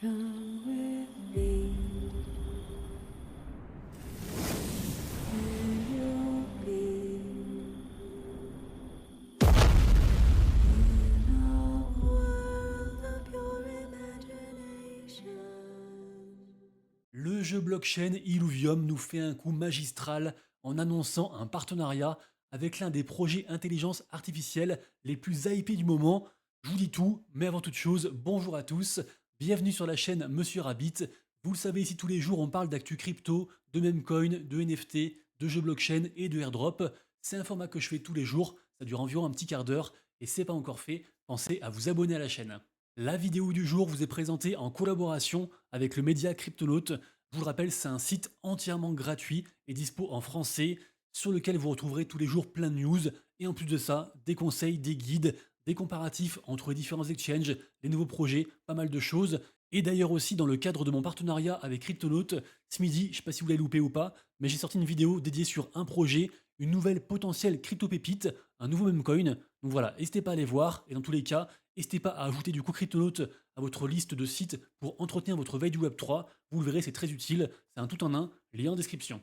Come with me, and you'll be in a world of pure imagination. Le jeu blockchain Illuvium nous fait un coup magistral en annonçant un partenariat avec l'un des projets intelligence artificielle les plus hypés du moment. Je vous dis tout, mais avant toute chose, bonjour à tous, bienvenue sur la chaîne Monsieur Rabbit. Vous le savez, ici tous les jours on parle d'actu crypto, de memecoin, de NFT, de jeux blockchain et de airdrop. C'est un format que je fais tous les jours, ça dure environ un petit quart d'heure, et c'est pas encore fait, pensez à vous abonner à la chaîne. La vidéo du jour vous est présentée en collaboration avec le média Cryptonaut. Je vous le rappelle, c'est un site entièrement gratuit et dispo en français sur lequel vous retrouverez tous les jours plein de news et en plus de ça, des conseils, des guides, des comparatifs entre les différents exchanges, les nouveaux projets, pas mal de choses. Et d'ailleurs aussi dans le cadre de mon partenariat avec Cryptonaut, ce midi, je ne sais pas si vous l'avez loupé ou pas, mais j'ai sorti une vidéo dédiée sur un projet, une nouvelle potentielle crypto pépite, un nouveau memecoin. Donc voilà, n'hésitez pas à aller voir et dans tous les cas, n'hésitez pas à ajouter du coup Cryptonaut à votre liste de sites pour entretenir votre veille du Web3. Vous le verrez, c'est très utile. C'est un tout en un, lien en description.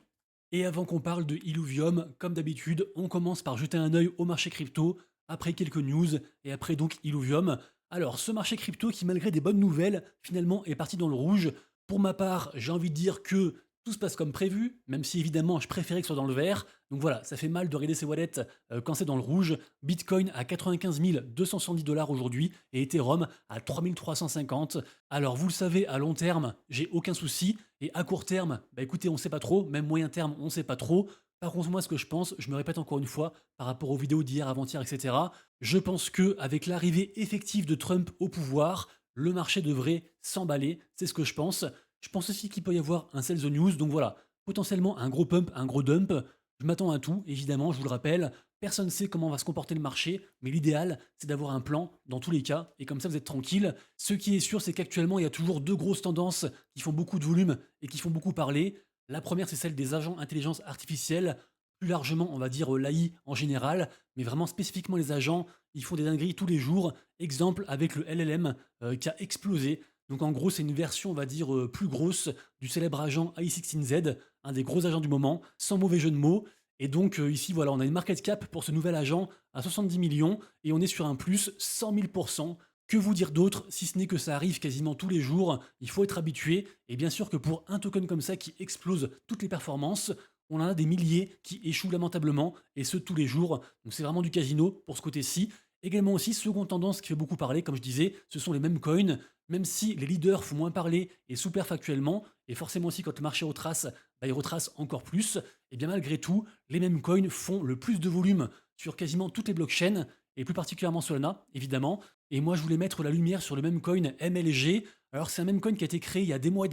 Et avant qu'on parle de Illuvium, comme d'habitude, on commence par jeter un œil au marché crypto, après quelques news, et après donc Illuvium. Alors, ce marché crypto qui, malgré des bonnes nouvelles, finalement est parti dans le rouge. Pour ma part, j'ai envie de dire que tout se passe comme prévu, même si évidemment je préférais que ce soit dans le vert. Donc voilà, ça fait mal de regarder ses wallets quand c'est dans le rouge. Bitcoin à 95 270 dollars aujourd'hui et Ethereum à 3350. Alors vous le savez, à long terme, j'ai aucun souci. Et à court terme, bah écoutez, on sait pas trop. Même moyen terme, on sait pas trop. Par contre, moi, ce que je pense, je me répète encore une fois, par rapport aux vidéos d'hier, avant-hier, etc., je pense que avec l'arrivée effective de Trump au pouvoir, le marché devrait s'emballer. C'est ce que je pense. Je pense aussi qu'il peut y avoir un sell the news. Donc voilà, potentiellement un gros pump, un gros dump. Je m'attends à tout, évidemment, je vous le rappelle. Personne ne sait comment va se comporter le marché, mais l'idéal, c'est d'avoir un plan dans tous les cas, et comme ça vous êtes tranquille. Ce qui est sûr, c'est qu'actuellement, il y a toujours deux grosses tendances qui font beaucoup de volume et qui font beaucoup parler. La première, c'est celle des agents intelligence artificielle. Plus largement, on va dire l'AI en général, mais vraiment spécifiquement les agents, ils font des dingueries tous les jours. Exemple avec le LLM qui a explosé. Donc en gros, c'est une version, on va dire, plus grosse du célèbre agent AI16Z, un des gros agents du moment, sans mauvais jeu de mots. Et donc ici, voilà, on a une market cap pour ce nouvel agent à 70 millions et on est sur un plus 100 000%. Que vous dire d'autre, si ce n'est que ça arrive quasiment tous les jours, il faut être habitué. Et bien sûr que pour un token comme ça qui explose toutes les performances, on en a des milliers qui échouent lamentablement, et ce tous les jours. Donc c'est vraiment du casino pour ce côté-ci. Également aussi, seconde tendance qui fait beaucoup parler, comme je disais, ce sont les mêmes coins. Même si les leaders font moins parler et sous-perfent actuellement, et forcément aussi quand le marché retrace, bah, il retrace encore plus, et bien malgré tout, les mêmes coins font le plus de volume sur quasiment toutes les blockchains, et plus particulièrement Solana, évidemment. Et moi, je voulais mettre la lumière sur le même coin MLG. Alors, c'est un même coin qui a été créé il y a des mois,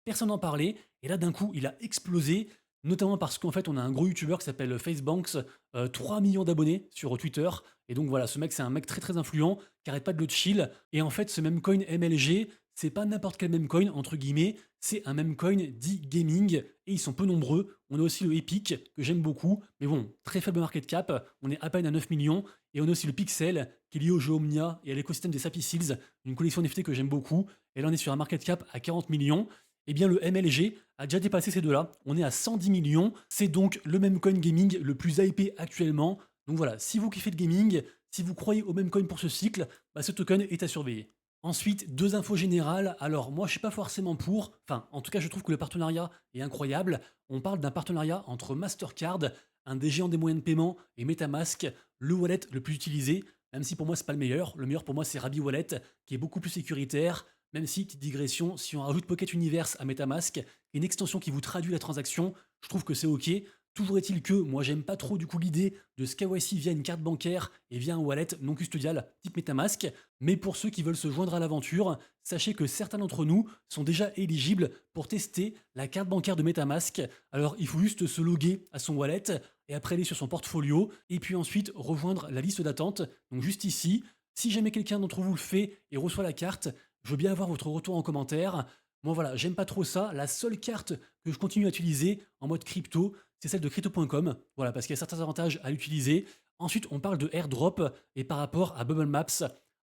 personne n'en parlait, et là, d'un coup, il a explosé, notamment parce qu'en fait, on a un gros YouTuber qui s'appelle Facebanks, 3 millions d'abonnés sur Twitter, et donc voilà, ce mec, c'est un mec très très influent, qui arrête pas de le chill, et en fait, ce même coin MLG, c'est pas n'importe quel meme coin, entre guillemets, c'est un meme coin dit gaming, et ils sont peu nombreux. On a aussi le Epic, que j'aime beaucoup, mais bon, très faible market cap, on est à peine à 9 millions, et on a aussi le Pixel, qui est lié au jeu Omnia et à l'écosystème des Sappy Seals, une collection NFT que j'aime beaucoup, et là on est sur un market cap à 40 millions. Eh bien le MLG a déjà dépassé ces deux-là, on est à 110 millions, c'est donc le meme coin gaming le plus hypé actuellement. Donc voilà, si vous kiffez le gaming, si vous croyez au meme coin pour ce cycle, bah ce token est à surveiller. Ensuite, deux infos générales. Alors, moi, je suis pas forcément pour. Enfin, en tout cas, je trouve que le partenariat est incroyable. On parle d'un partenariat entre Mastercard, un des géants des moyens de paiement, et MetaMask, le wallet le plus utilisé. Même si pour moi, c'est pas le meilleur. Le meilleur pour moi, c'est Rabi Wallet, qui est beaucoup plus sécuritaire. Même si, petite digression, si on rajoute Pocket Universe à MetaMask, une extension qui vous traduit la transaction, je trouve que c'est ok. Toujours est-il que moi j'aime pas trop du coup l'idée de ce KYC via une carte bancaire et via un wallet non custodial type MetaMask, mais pour ceux qui veulent se joindre à l'aventure, sachez que certains d'entre nous sont déjà éligibles pour tester la carte bancaire de MetaMask. Alors il faut juste se loguer à son wallet et après aller sur son portfolio et puis ensuite rejoindre la liste d'attente, donc juste ici. Si jamais quelqu'un d'entre vous le fait et reçoit la carte, je veux bien avoir votre retour en commentaire. Moi voilà, j'aime pas trop ça. La seule carte que je continue à utiliser en mode crypto, c'est celle de crypto.com. Voilà, parce qu'il y a certains avantages à l'utiliser. Ensuite, on parle de airdrop et par rapport à Bubble Maps.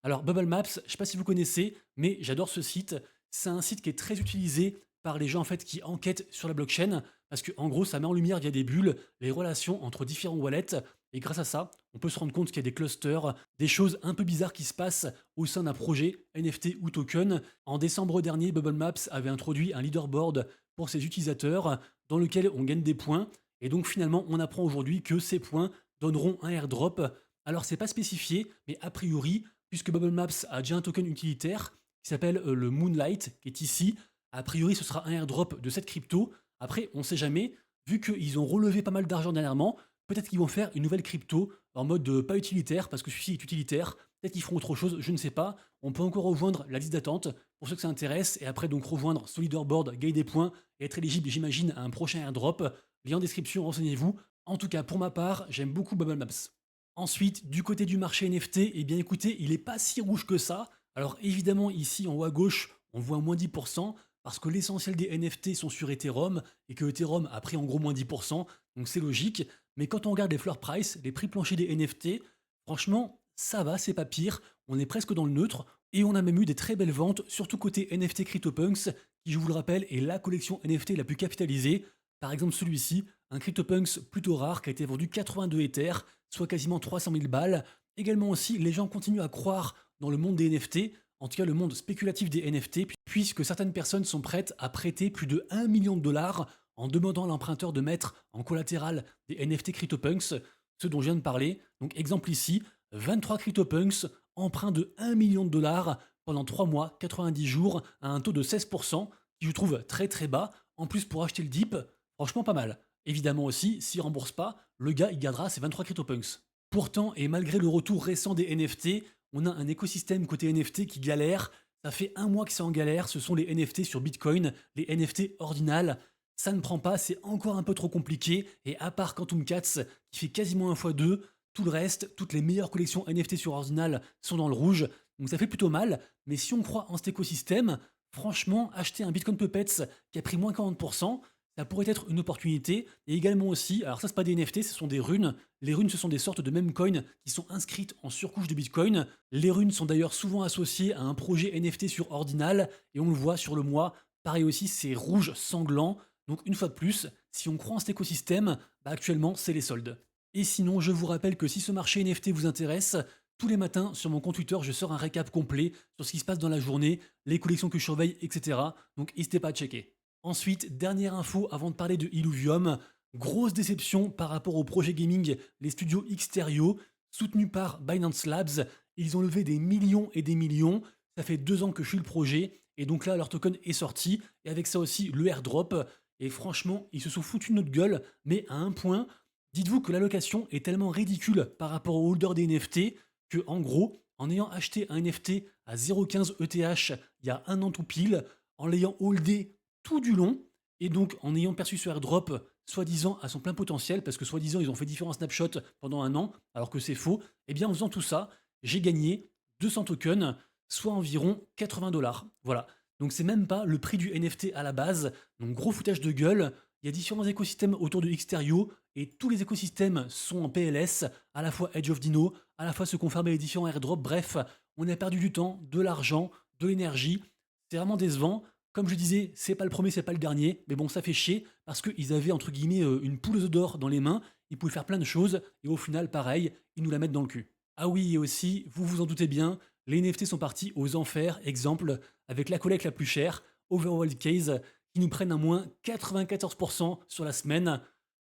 Alors Bubble Maps, je sais pas si vous connaissez, mais j'adore ce site. c'est un site qui est très utilisé par les gens en fait qui enquêtent sur la blockchain parce que en gros, ça met en lumière via des bulles les relations entre différents wallets et grâce à ça, on peut se rendre compte qu'il y a des clusters, des choses un peu bizarres qui se passent au sein d'un projet NFT ou token. En décembre dernier, Bubble Maps avait introduit un leaderboard pour ses utilisateurs dans lequel on gagne des points et donc finalement, on apprend aujourd'hui que ces points donneront un airdrop. Alors c'est pas spécifié, mais a priori, puisque Bubble Maps a déjà un token utilitaire qui s'appelle le Moonlight, qui est ici, a priori ce sera un airdrop de cette crypto. Après, on sait jamais, vu qu'ils ont relevé pas mal d'argent dernièrement, peut-être qu'ils vont faire une nouvelle crypto en mode pas utilitaire, parce que celui-ci est utilitaire. Peut-être qu'ils feront autre chose, je ne sais pas. On peut encore rejoindre la liste d'attente pour ceux que ça intéresse, et après donc rejoindre ce leaderboard, gagner des points et être éligible, j'imagine, à un prochain airdrop. Lien en description, renseignez-vous. En tout cas, pour ma part, j'aime beaucoup Bubble Maps. Ensuite, du côté du marché NFT, eh bien écoutez, il n'est pas si rouge que ça. Alors évidemment, ici en haut à gauche, on voit moins 10%, parce que l'essentiel des NFT sont sur Ethereum, et que Ethereum a pris en gros moins 10%, donc c'est logique. Mais quand on regarde les floor price, les prix planchers des NFT, franchement, ça va, c'est pas pire, on est presque dans le neutre, et on a même eu des très belles ventes, surtout côté NFT CryptoPunks, qui je vous le rappelle est la collection NFT la plus capitalisée. Par exemple celui-ci, un CryptoPunks plutôt rare qui a été vendu 82 Ethers, soit quasiment 300 000 balles. Également aussi, les gens continuent à croire dans le monde des NFT, en tout cas le monde spéculatif des NFT, puisque certaines personnes sont prêtes à prêter plus de 1 million de dollars en demandant à l'emprunteur de mettre en collatéral des NFT CryptoPunks, ceux dont je viens de parler. Donc exemple ici, 23 CryptoPunks, emprunt de 1 million de dollars pendant 3 mois, 90 jours, à un taux de 16%, qui je trouve très très bas. En plus pour acheter le dip, franchement pas mal. Évidemment aussi, s'il rembourse pas, le gars il gardera ses 23 CryptoPunks. Pourtant, et malgré le retour récent des NFT, on a un écosystème côté NFT qui galère. Ça fait un mois que c'est en galère, ce sont les NFT sur Bitcoin, les NFT ordinales. Ça ne prend pas, c'est encore un peu trop compliqué, et à part Quantum Cats, qui fait quasiment 1 x 2, tout le reste, toutes les meilleures collections NFT sur Ordinal sont dans le rouge, donc ça fait plutôt mal, mais si on croit en cet écosystème, franchement, acheter un Bitcoin Puppets qui a pris moins 40%, ça pourrait être une opportunité, et également aussi, alors ça c'est pas des NFT, ce sont des runes. Les runes ce sont des sortes de meme coins qui sont inscrites en surcouche de Bitcoin. Les runes sont d'ailleurs souvent associées à un projet NFT sur Ordinal, et on le voit sur le mois, pareil aussi c'est rouge sanglant, donc une fois de plus, si on croit en cet écosystème, bah actuellement c'est les soldes. Et sinon, je vous rappelle que si ce marché NFT vous intéresse, tous les matins sur mon compte Twitter, je sors un récap complet sur ce qui se passe dans la journée, les collections que je surveille, etc. Donc n'hésitez pas à checker. Ensuite, dernière info avant de parler de Illuvium, grosse déception par rapport au projet gaming, les studios Xterio, soutenus par Binance Labs. Ils ont levé des millions et des millions. Ça fait 2 ans que je suis le projet. Et donc là, leur token est sorti. Et avec ça aussi, le airdrop. Et franchement, ils se sont foutus de notre gueule. Mais à un point, dites-vous que l'allocation est tellement ridicule par rapport au holder des NFT que, en gros, en ayant acheté un NFT à 0,15 ETH il y a 1 an tout pile, en l'ayant holdé tout du long, et donc en ayant perçu ce airdrop soi-disant à son plein potentiel, parce que soi-disant ils ont fait différents snapshots pendant 1 an, alors que c'est faux, et bien en faisant tout ça, j'ai gagné 200 tokens, soit environ 80 dollars. Voilà. Donc c'est même pas le prix du NFT à la base, donc gros foutage de gueule. Il y a différents écosystèmes autour de Xterio, et tous les écosystèmes sont en PLS, à la fois Edge of Dino, à la fois se confirmer les différents airdrops, bref, on a perdu du temps, de l'argent, de l'énergie, c'est vraiment décevant. Comme je disais, c'est pas le premier, c'est pas le dernier, mais bon, ça fait chier parce qu'ils avaient entre guillemets une poule aux œufs d'or dans les mains, ils pouvaient faire plein de choses, et au final, pareil, ils nous la mettent dans le cul. Ah oui, et aussi, vous vous en doutez bien, les NFT sont partis aux enfers, exemple, avec la collecte la plus chère, Overworld Case, qui nous prennent un moins 94% sur la semaine.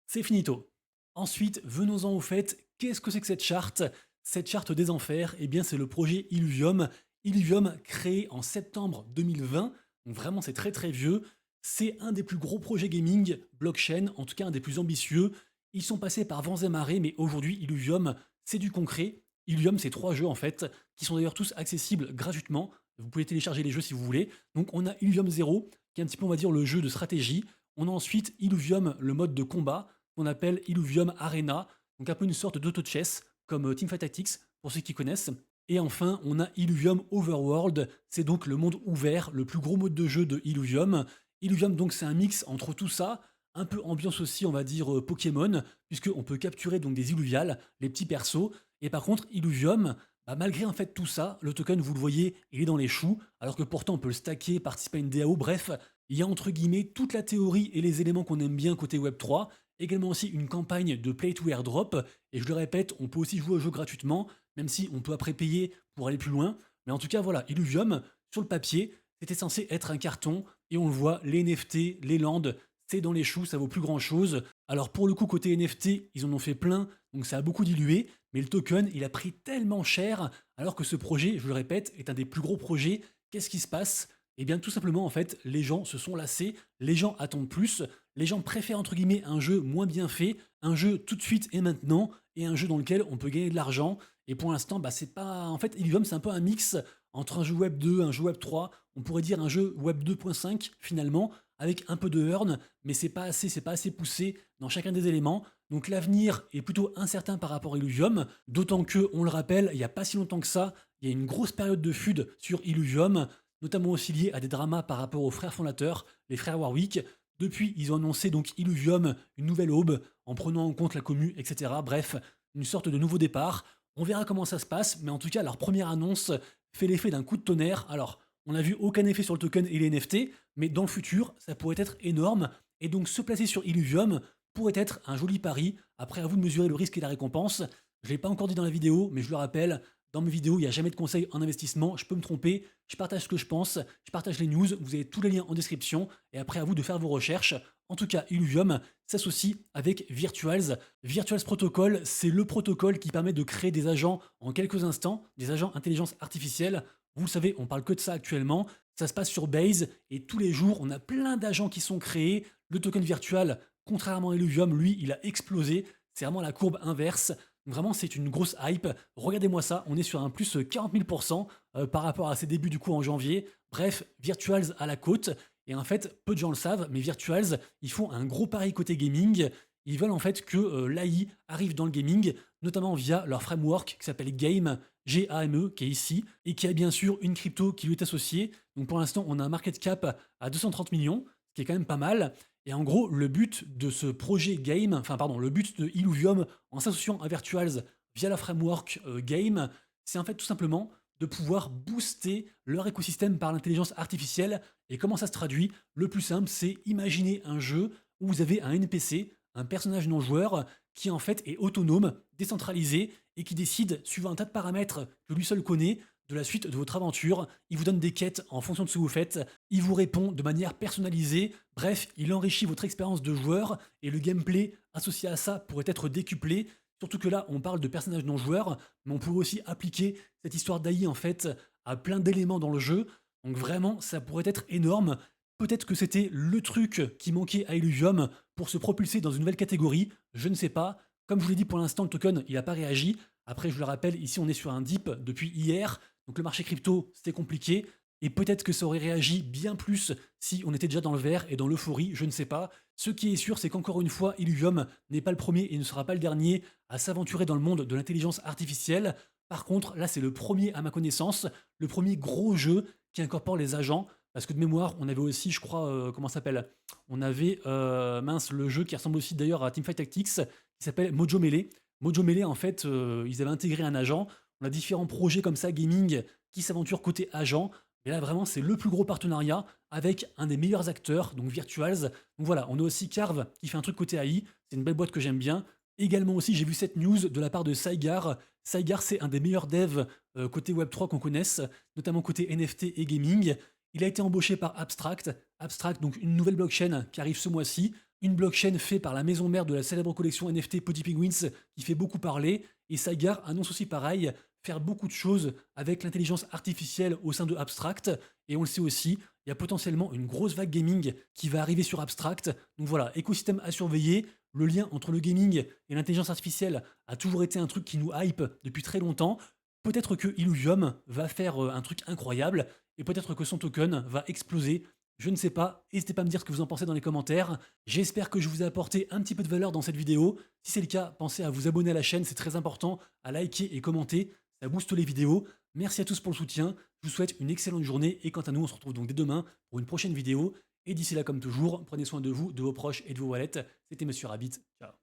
C'est finito. Ensuite, venons-en au fait, qu'est-ce que c'est que cette charte? Cette charte des enfers, eh bien c'est le projet Illuvium. Illuvium, créé en septembre 2020, donc vraiment c'est très très vieux. C'est un des plus gros projets gaming blockchain, en tout cas un des plus ambitieux. Ils sont passés par vents et marées, mais aujourd'hui Illuvium, c'est du concret. Illuvium, c'est 3 jeux en fait, qui sont d'ailleurs tous accessibles gratuitement. Vous pouvez télécharger les jeux si vous voulez. Donc on a Illuvium 0, qui est un petit peu on va dire le jeu de stratégie. On a ensuite Illuvium, le mode de combat, qu'on appelle Illuvium Arena, donc un peu une sorte d'auto-chess, comme Teamfight Tactics, pour ceux qui connaissent. Et enfin, on a Illuvium Overworld, c'est donc le monde ouvert, le plus gros mode de jeu de Illuvium. Illuvium, donc, c'est un mix entre tout ça, un peu ambiance aussi, on va dire, Pokémon, puisqu'on peut capturer donc des Illuviales, les petits persos. Et par contre, Illuvium, Bah, malgré en fait tout ça, le token, vous le voyez, il est dans les choux, alors que pourtant on peut le stacker, participer à une DAO, bref, il y a entre guillemets toute la théorie et les éléments qu'on aime bien côté Web3, également aussi une campagne de play to airdrop, et je le répète, on peut aussi jouer au jeu gratuitement, même si on peut après payer pour aller plus loin, mais en tout cas voilà, Illuvium, sur le papier, c'était censé être un carton, et on le voit, les NFT, les lands, c'est dans les choux, ça vaut plus grand chose. Alors pour le coup, côté NFT, ils en ont fait plein, donc ça a beaucoup dilué, mais le token, il a pris tellement cher, alors que ce projet, je le répète, est un des plus gros projets. Qu'est-ce qui se passe? Eh bien, tout simplement, en fait, les gens se sont lassés, les gens attendent plus, les gens préfèrent, entre guillemets, un jeu moins bien fait, un jeu tout de suite et maintenant, et un jeu dans lequel on peut gagner de l'argent. Et pour l'instant, bah, c'est pas. En fait, Illuvium, c'est un peu un mix entre un jeu Web 2, un jeu Web 3, on pourrait dire un jeu Web 2.5 finalement, avec un peu de earn, mais c'est pas assez poussé dans chacun des éléments. Donc l'avenir est plutôt incertain par rapport à Illuvium, d'autant que, on le rappelle, il n'y a pas si longtemps que ça, il y a une grosse période de FUD sur Illuvium, notamment aussi liée à des dramas par rapport aux frères fondateurs, les frères Warwick. Depuis, ils ont annoncé donc Illuvium, une nouvelle aube, en prenant en compte la commu, etc. Bref, une sorte de nouveau départ. On verra comment ça se passe, mais en tout cas, leur première annonce fait l'effet d'un coup de tonnerre. Alors, on n'a vu aucun effet sur le token et les NFT, mais dans le futur, ça pourrait être énorme. Et donc, se placer sur Illuvium pourrait être un joli pari. Après, à vous de mesurer le risque et la récompense. Je ne l'ai pas encore dit dans la vidéo, mais je le rappelle, dans mes vidéos, il n'y a jamais de conseils en investissement. Je peux me tromper, je partage ce que je pense, je partage les news. Vous avez tous les liens en description. Et après, à vous de faire vos recherches. En tout cas, Illuvium s'associe avec Virtuals. Virtuals Protocol, c'est le protocole qui permet de créer des agents en quelques instants, des agents intelligence artificielle. Vous le savez, on parle que de ça actuellement. Ça se passe sur Base et tous les jours, on a plein d'agents qui sont créés. Le token virtual, contrairement à Illuvium, lui, il a explosé. C'est vraiment la courbe inverse. Vraiment, c'est une grosse hype. Regardez-moi ça, on est sur un plus 40 000% par rapport à ses débuts du coup en janvier. Bref, Virtuals à la côte. Et en fait, peu de gens le savent, mais Virtuals, ils font un gros pari côté gaming. Ils veulent en fait que l'AI arrive dans le gaming, notamment via leur framework qui s'appelle Game, G-A-M-E, qui est ici, et qui a bien sûr une crypto qui lui est associée. Donc pour l'instant, on a un market cap à 230 millions, ce qui est quand même pas mal. Et en gros, le but de ce projet Game, enfin pardon, le but de Illuvium en s'associant à Virtuals via la framework Game, c'est en fait tout simplement de pouvoir booster leur écosystème par l'intelligence artificielle. Et comment ça se traduit? Le plus simple, c'est imaginer un jeu où vous avez un NPC, un personnage non joueur, qui en fait est autonome, décentralisé, et qui décide, suivant un tas de paramètres que lui seul connaît, de la suite de votre aventure. Il vous donne des quêtes en fonction de ce que vous faites, il vous répond de manière personnalisée, bref, il enrichit votre expérience de joueur, et le gameplay associé à ça pourrait être décuplé. Surtout que là, on parle de personnages non joueurs, mais on pourrait aussi appliquer cette histoire d'AI en fait à plein d'éléments dans le jeu. Donc vraiment, ça pourrait être énorme. Peut-être que c'était le truc qui manquait à Illuvium pour se propulser dans une nouvelle catégorie, je ne sais pas. Comme je vous l'ai dit, pour l'instant, le token, il n'a pas réagi. Après, je le rappelle, ici, on est sur un dip depuis hier. Donc le marché crypto, c'était compliqué. Et peut-être que ça aurait réagi bien plus si on était déjà dans le vert et dans l'euphorie, je ne sais pas. Ce qui est sûr, c'est qu'encore une fois, Illuvium n'est pas le premier et ne sera pas le dernier à s'aventurer dans le monde de l'intelligence artificielle. Par contre, là, c'est le premier, à ma connaissance, le premier gros jeu qui incorpore les agents. Parce que de mémoire, on avait aussi, je crois, comment ça s'appelle? On avait, mince, le jeu qui ressemble aussi d'ailleurs à Teamfight Tactics, qui s'appelle Mojo Melee. Mojo Melee, en fait, ils avaient intégré un agent. On a différents projets comme ça, gaming, qui s'aventurent côté agent. Mais là, vraiment, c'est le plus gros partenariat avec un des meilleurs acteurs, donc Virtuals. Donc voilà, on a aussi Carve qui fait un truc côté AI. C'est une belle boîte que j'aime bien. Également aussi, j'ai vu cette news de la part de Saigar. Saigar, c'est un des meilleurs devs côté Web3 qu'on connaisse, notamment côté NFT et gaming. Il a été embauché par Abstract. Abstract, donc une nouvelle blockchain qui arrive ce mois-ci. Une blockchain faite par la maison mère de la célèbre collection NFT Putty Penguins qui fait beaucoup parler. Et Saigar annonce aussi pareil, faire beaucoup de choses avec l'intelligence artificielle au sein de Abstract. Et on le sait aussi, il y a potentiellement une grosse vague gaming qui va arriver sur Abstract. Donc voilà, écosystème à surveiller. Le lien entre le gaming et l'intelligence artificielle a toujours été un truc qui nous hype depuis très longtemps. Peut-être que Illuvium va faire un truc incroyable et peut-être que son token va exploser. Je ne sais pas, n'hésitez pas à me dire ce que vous en pensez dans les commentaires. J'espère que je vous ai apporté un petit peu de valeur dans cette vidéo. Si c'est le cas, pensez à vous abonner à la chaîne, c'est très important, à liker et commenter, ça booste les vidéos. Merci à tous pour le soutien, je vous souhaite une excellente journée et quant à nous, on se retrouve donc dès demain pour une prochaine vidéo. Et d'ici là, comme toujours, prenez soin de vous, de vos proches et de vos wallets. C'était Monsieur Rabbit, ciao.